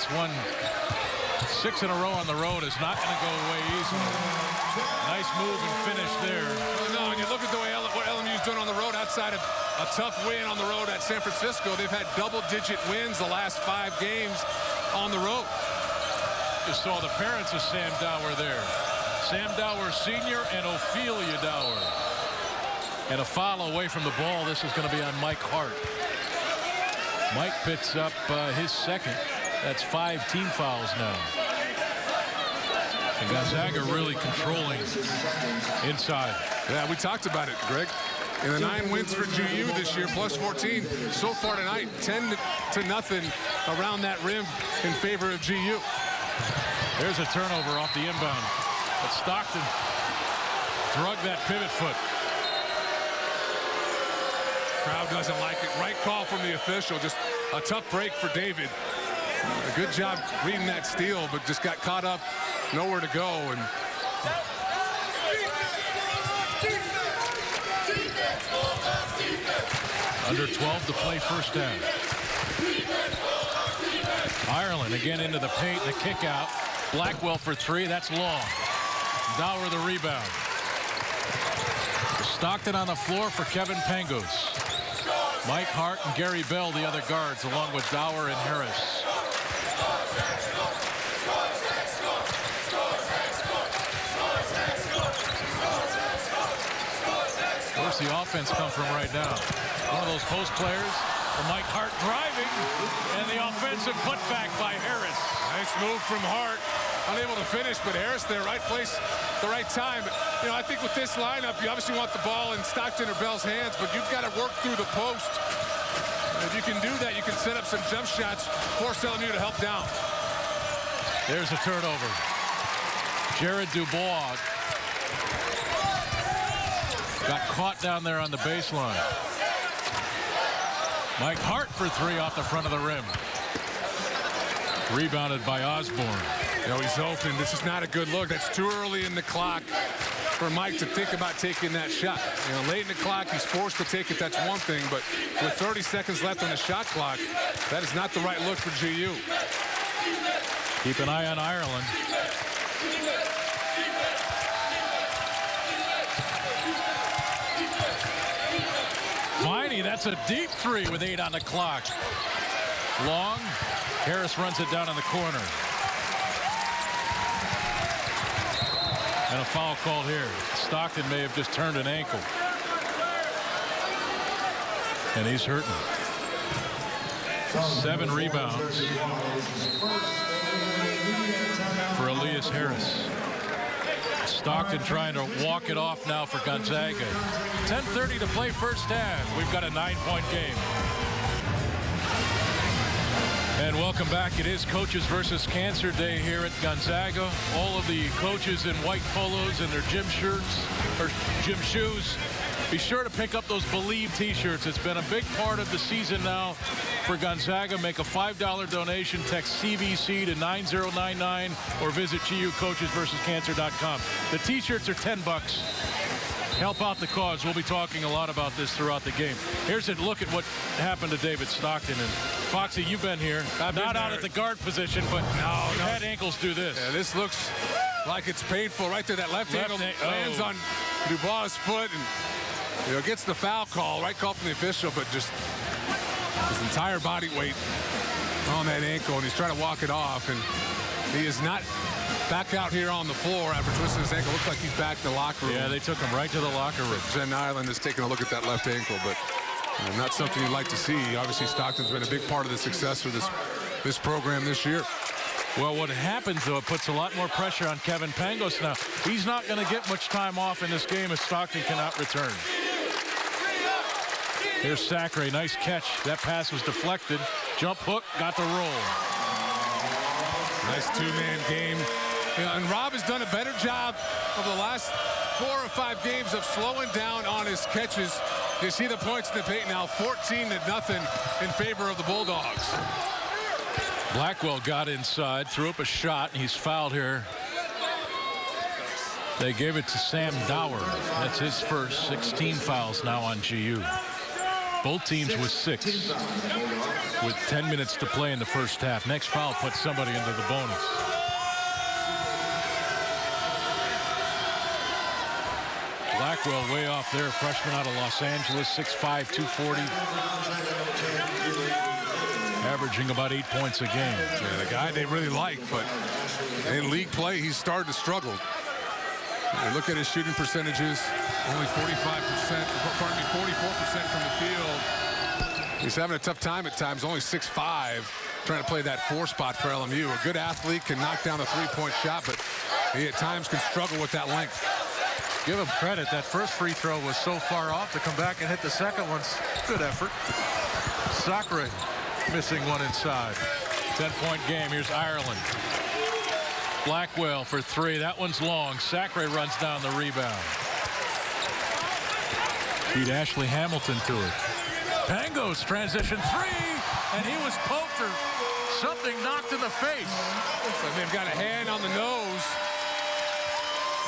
that's won 6 in a row on the road is not going to go away easily. Nice move and finish there. No, and you look at the way what LMU's doing on the road outside of a tough win on the road at San Francisco. They've had double-digit wins the last 5 games on the road. Just saw the parents of Sam Dower there. Sam Dower Sr. and Ophelia Dower. And a foul away from the ball. This is going to be on Mike Hart. Mike picks up his second. That's 5 team fouls now. And Gonzaga really controlling inside. Yeah, we talked about it, Greg. In the 9 wins for GU this year, plus 14 so far tonight, 10-0 around that rim in favor of GU. There's a turnover off the inbound. But Stockton drug that pivot foot. Crowd doesn't like it. Right call from the official. Just a tough break for David. A good job reading that steal, but just got caught up, nowhere to go. And under 12 to play first down. Ireland again into the paint, the kick out. Blackwell for 3, that's long. Dower the rebound. Stockton on the floor for Kevin Pangos. Mike Hart and Gary Bell, the other guards, along with Dower and Harris. Where's the offense come from right now? One of those post players for Mike Hart driving, and the offensive putback by Harris. Nice move from Hart. Unable to finish, but Harris there, right place, the right time. But, you know, I think with this lineup, you obviously want the ball in Stockton or Bell's hands, but you've got to work through the post. If you can do that, you can set up some jump shots, force LMU to help down. There's a turnover. Jared Dubois got caught down there on the baseline. Mike Hart for 3 off the front of the rim. Rebounded by Osborne. You know, he's open. This is not a good look. That's too early in the clock for Mike to think about taking that shot. You know, late in the clock, he's forced to take it. That's one thing. But with 30 seconds left on the shot clock, that is not the right look for GU. Keep an eye on Ireland. Viney, that's a deep 3 with 8 on the clock. Long. Harris runs it down in the corner. And a foul called here. Stockton may have just turned an ankle. And he's hurting. 7 rebounds for Elias Harris. Stockton trying to walk it off now for Gonzaga. 10:30 to play first half. We've got a 9-point game. And welcome back. It is Coaches versus Cancer Day here at Gonzaga. All of the coaches in white polos and their gym shirts or gym shoes. Be sure to pick up those Believe t-shirts. It's been a big part of the season now for Gonzaga. Make a $5 donation. Text CVC to 9099 or visit GUcoachesversuscancer.com. The t-shirts are $10. Help out the cause. We'll be talking a lot about this throughout the game. Here's a look at what happened to David Stockton. And Foxy, you've been here. Not out at the guard position, but you've had ankles do this. Yeah, this looks like it's painful right there. That left ankle lands on Dubois' foot and gets the foul call. Right call from the official, but just his entire body weight on that ankle, and he's trying to walk it off, and he is not back out here on the floor after twisting his ankle. Looks like he's back in the locker room. Yeah, they took him right to the locker room. Jen Ireland is taking a look at that left ankle, but not something you'd like to see. Obviously, Stockton's been a big part of the success for this program this year. Well, what happens, though, it puts a lot more pressure on Kevin Pangos now. He's not going to get much time off in this game as Stockton cannot return. Here's Sacre, nice catch. That pass was deflected. Jump hook, got the roll. Nice 2-man game. And Rob has done a better job over the last 4 or 5 games of slowing down on his catches. You see the points in the paint now, 14-0 in favor of the Bulldogs. Blackwell got inside, threw up a shot, and he's fouled here. They gave it to Sam Dower. That's his first. 16 fouls now on GU. Both teams with 6. with 10 minutes to play in the first half. Next foul puts somebody into the bonus. Blackwell way off there, freshman out of Los Angeles, 6'5", 240. Averaging about 8 points a game. Yeah, the guy they really like, but in league play, he's started to struggle. You look at his shooting percentages, only 44% from the field. He's having a tough time at times, only 6'5", trying to play that 4 spot for LMU. A good athlete can knock down a 3-point shot, but he at times can struggle with that length. Give him credit. That first free throw was so far off to come back and hit the second one's good effort. Sacre missing one inside. 10-point game. Here's Ireland. Blackwell for 3. That one's long. Sacre runs down the rebound. Beat Ashley Hamilton to it. Pangos transition 3, and he was poked or something knocked in the face. So they've got a hand on the nose.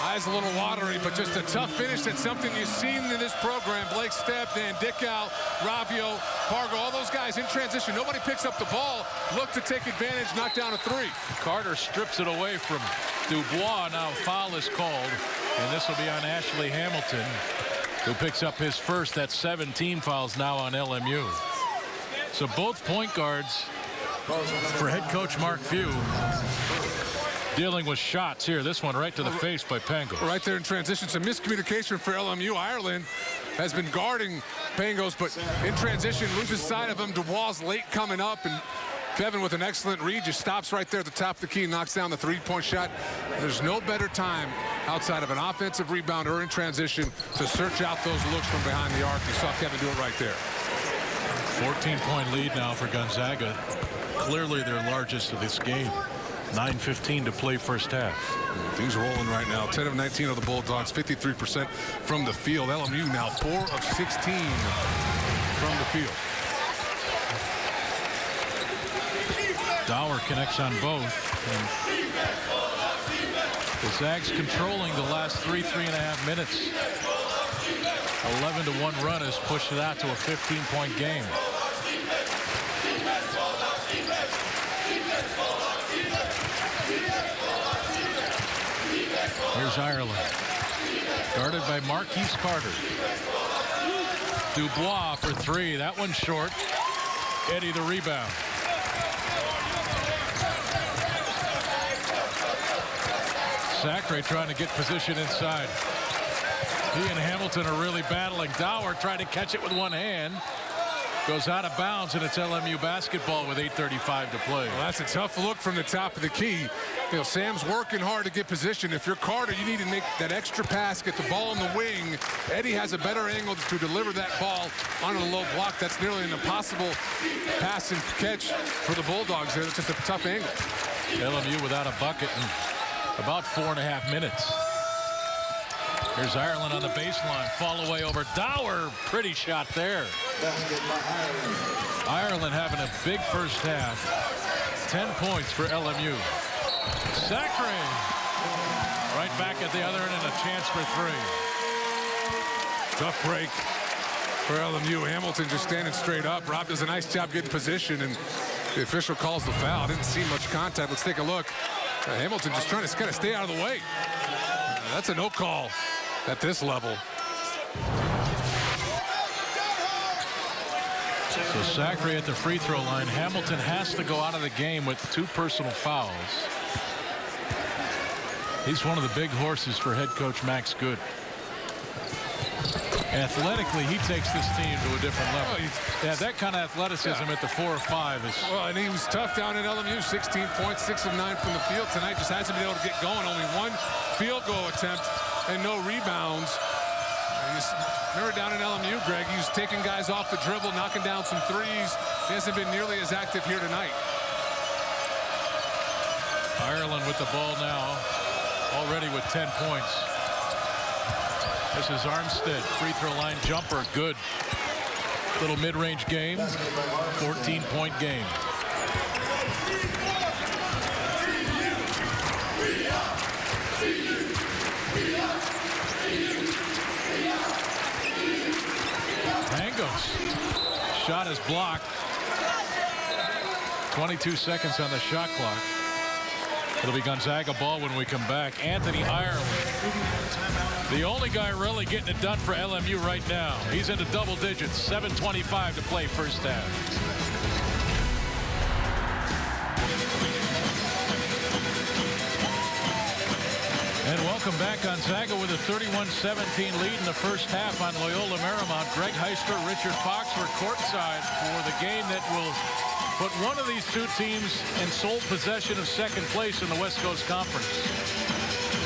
Eyes a little watery, but just a tough finish. That's something you've seen in this program. Blake Stepp, Dan Dickow, Rabbio, Pargo, all those guys in transition. Nobody picks up the ball. Look to take advantage, knock down a 3. Carter strips it away from Dubois. Now foul is called, and this will be on Ashley Hamilton, who picks up his first. That's 17 fouls now on LMU. So both point guards for head coach Mark Few dealing with shots here. This one right to the face by Pangos. Right there in transition. Some miscommunication for LMU. Ireland has been guarding Pangos, but in transition loses sight of him. Dubois late coming up, and Kevin with an excellent read just stops right there at the top of the key and knocks down the 3-point shot. There's no better time outside of an offensive rebound or in transition to search out those looks from behind the arc. You saw Kevin do it right there. 14-point lead now for Gonzaga. Clearly their largest of this game. 9:15 to play first half. Things rolling right now. 10 of 19 of the Bulldogs, 53% from the field. LMU now 4 of 16 from the field. Dower connects on both. And the Zags controlling the last 3.5 minutes. 11-1 run has pushed it out to a 15-point game. Here's Ireland. Guarded by Marquise Carter. Dubois for 3. That one's short. Eddie the rebound. Sacre trying to get position inside. He and Hamilton are really battling. Dower trying to catch it with one hand. Goes out of bounds, and it's LMU basketball with 8:35 to play. Well, that's a tough look from the top of the key. You know, Sam's working hard to get position. If you're Carter, you need to make that extra pass, get the ball in the wing. Eddie has a better angle to deliver that ball on a low block. That's nearly an impossible pass and catch for the Bulldogs there. It's just a tough angle. LMU without a bucket in about 4.5 minutes. Here's Ireland on the baseline. Fall away over Dower. Pretty shot there. Ireland having a big first half. 10 points for LMU. Sacre right back at the other end and a chance for 3. Tough break for LMU. Hamilton just standing straight up. Rob does a nice job getting position, and the official calls the foul. Didn't see much contact. Let's take a look. Hamilton just trying to kind of stay out of the way. That's a no call at this level. So Sacre at the free throw line. Hamilton has to go out of the game with 2 personal fouls. He's one of the big horses for head coach Max Good. Athletically, he takes this team to a different level. Yeah, that kind of athleticism at the 4 or 5 is. Well, and he was tough down in LMU. 16 points, 6 of 9 from the field tonight. Just hasn't been able to get going. Only 1 field goal attempt and no rebounds. Remember down in LMU, Greg, he was taking guys off the dribble, knocking down some threes. He hasn't been nearly as active here tonight. Ireland with the ball now, already with 10 points. This is Armstead, free throw line jumper, good. Little mid-range game, 14-point game. Pangos. Shot is blocked. 22 seconds on the shot clock. It'll be Gonzaga ball when we come back. Anthony Ireland, the only guy really getting it done for LMU right now. He's into double digits. 7:25 to play first half. And welcome back. Gonzaga with a 31-17 lead in the first half on Loyola Marymount. Greg Heister, Richard Fox were courtside for the game that will put one of these two teams in sole possession of second place in the West Coast Conference.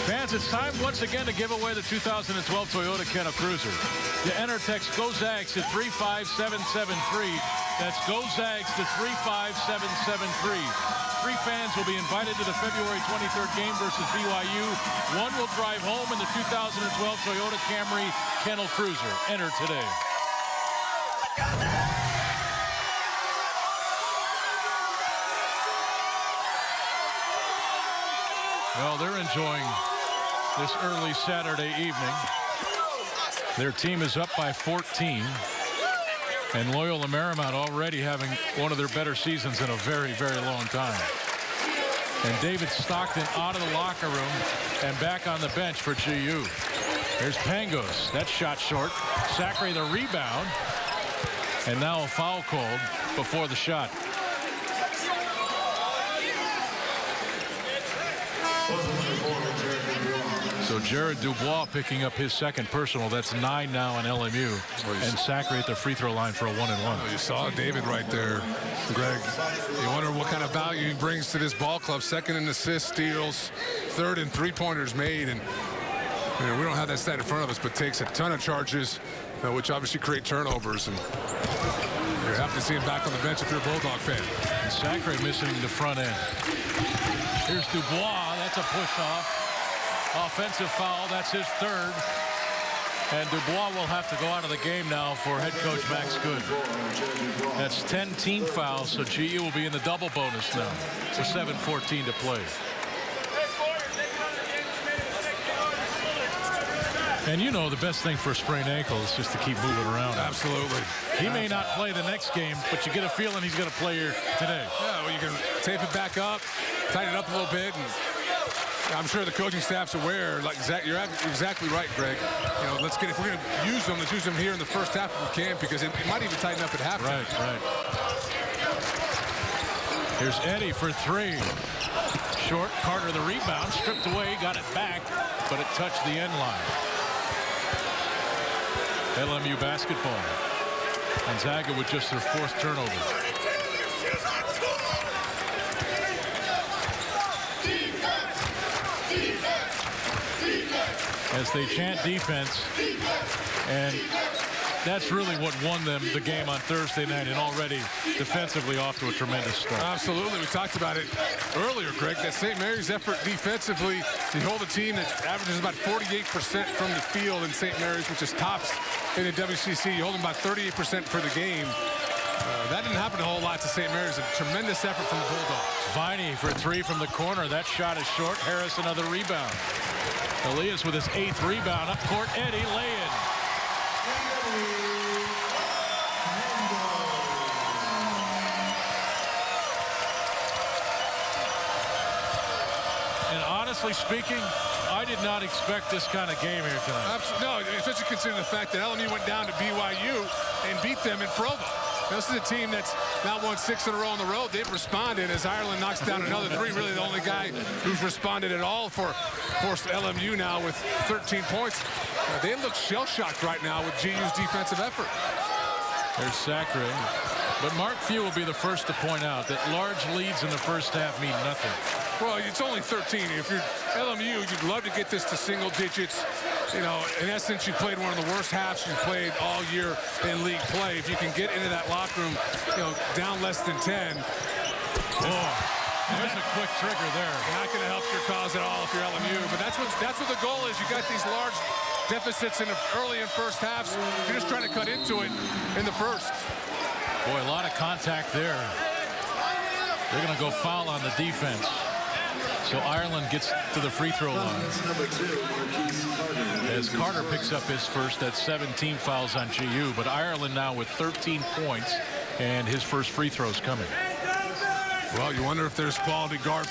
Fans, it's time once again to give away the 2012 Toyota Kennel Cruiser. To enter, text GOZAGS to 35773. That's GOZAGS to 35773. 3 fans will be invited to the February 23rd game versus BYU. 1 will drive home in the 2012 Toyota Camry Kennel Cruiser. Enter today. Well, they're enjoying this early Saturday evening. Their team is up by 14. And Loyola Marymount already having one of their better seasons in a very, very long time. And David Stockton out of the locker room and back on the bench for GU. Here's Pangos. That shot short. Sacre the rebound. And now a foul called before the shot. So Jared Dubois picking up his second personal. That's 9 now on LMU. And Sacre at the free throw line for a 1-and-1. You saw David right there, Greg. You wonder what kind of value he brings to this ball club. Second in assists, steals, third in three-pointers made. And you know, we don't have that stat in front of us, but takes a ton of charges, which obviously create turnovers. And you're happy to see him back on the bench if you're a Bulldog fan. And Sacre missing the front end. Here's Dubois. That's a push-off. Offensive foul. That's his third. And Dubois will have to go out of the game now for head coach Max Good. That's 10 team fouls, so GU will be in the double bonus now with 7:14 to play. And you know the best thing for a sprained ankle is just to keep moving around. Absolutely. He may not play the next game, but you get a feeling he's going to play here today. Yeah, well, you can tape it back up, tighten it up a little bit, and I'm sure the coaching staff's aware. Like you're exactly right, Greg. You know, if we're going to use them, let's use them here in the first half if we can, because it might even tighten up at halftime. Right. Here's Eddie for 3. Short. Carter the rebound, stripped away, got it back, but it touched the end line. LMU basketball. Gonzaga with just their 4th turnover. As they chant defense, and that's really what won them the game on Thursday night, and already defensively off to a tremendous start. Absolutely. We talked about it earlier, Greg, that St. Mary's effort defensively to hold a team that averages about 48% from the field in St. Mary's, which is tops in the WCC. You hold them about 38% for the game. That didn't happen a whole lot to St. Mary's. A tremendous effort from the Bulldogs. Viney for 3 from the corner. That shot is short. Harris another rebound. Elias with his 8th rebound. Up court, Eddie lay-in. And honestly speaking, I did not expect this kind of game here tonight. No, especially considering the fact that LMU went down to BYU and beat them in Provo. This is a team that's now won 6 in a row on the road. They've responded as Ireland knocks down another 3. Really the only guy who's responded at all for LMU now with 13 points. They look shell-shocked right now with GU's defensive effort. There's Sacre. But Mark Few will be the first to point out that large leads in the first half mean nothing. Well, it's only 13. If you're LMU, you'd love to get this to single digits. You know, in essence, you played one of the worst halves you've played all year in league play. If you can get into that locker room, you know, down less than 10. There's a quick trigger there. Not going to help your cause at all if you're LMU. But that's what the goal is. You got these large deficits early in first halves. You're just trying to cut into it in the first. Boy, a lot of contact there. They're going to go foul on the defense. So Ireland gets to the free throw line. As Carter picks up his first, that's 17 fouls on GU. But Ireland now with 13 points, and his first free throws coming. Well, you wonder if there's quality guard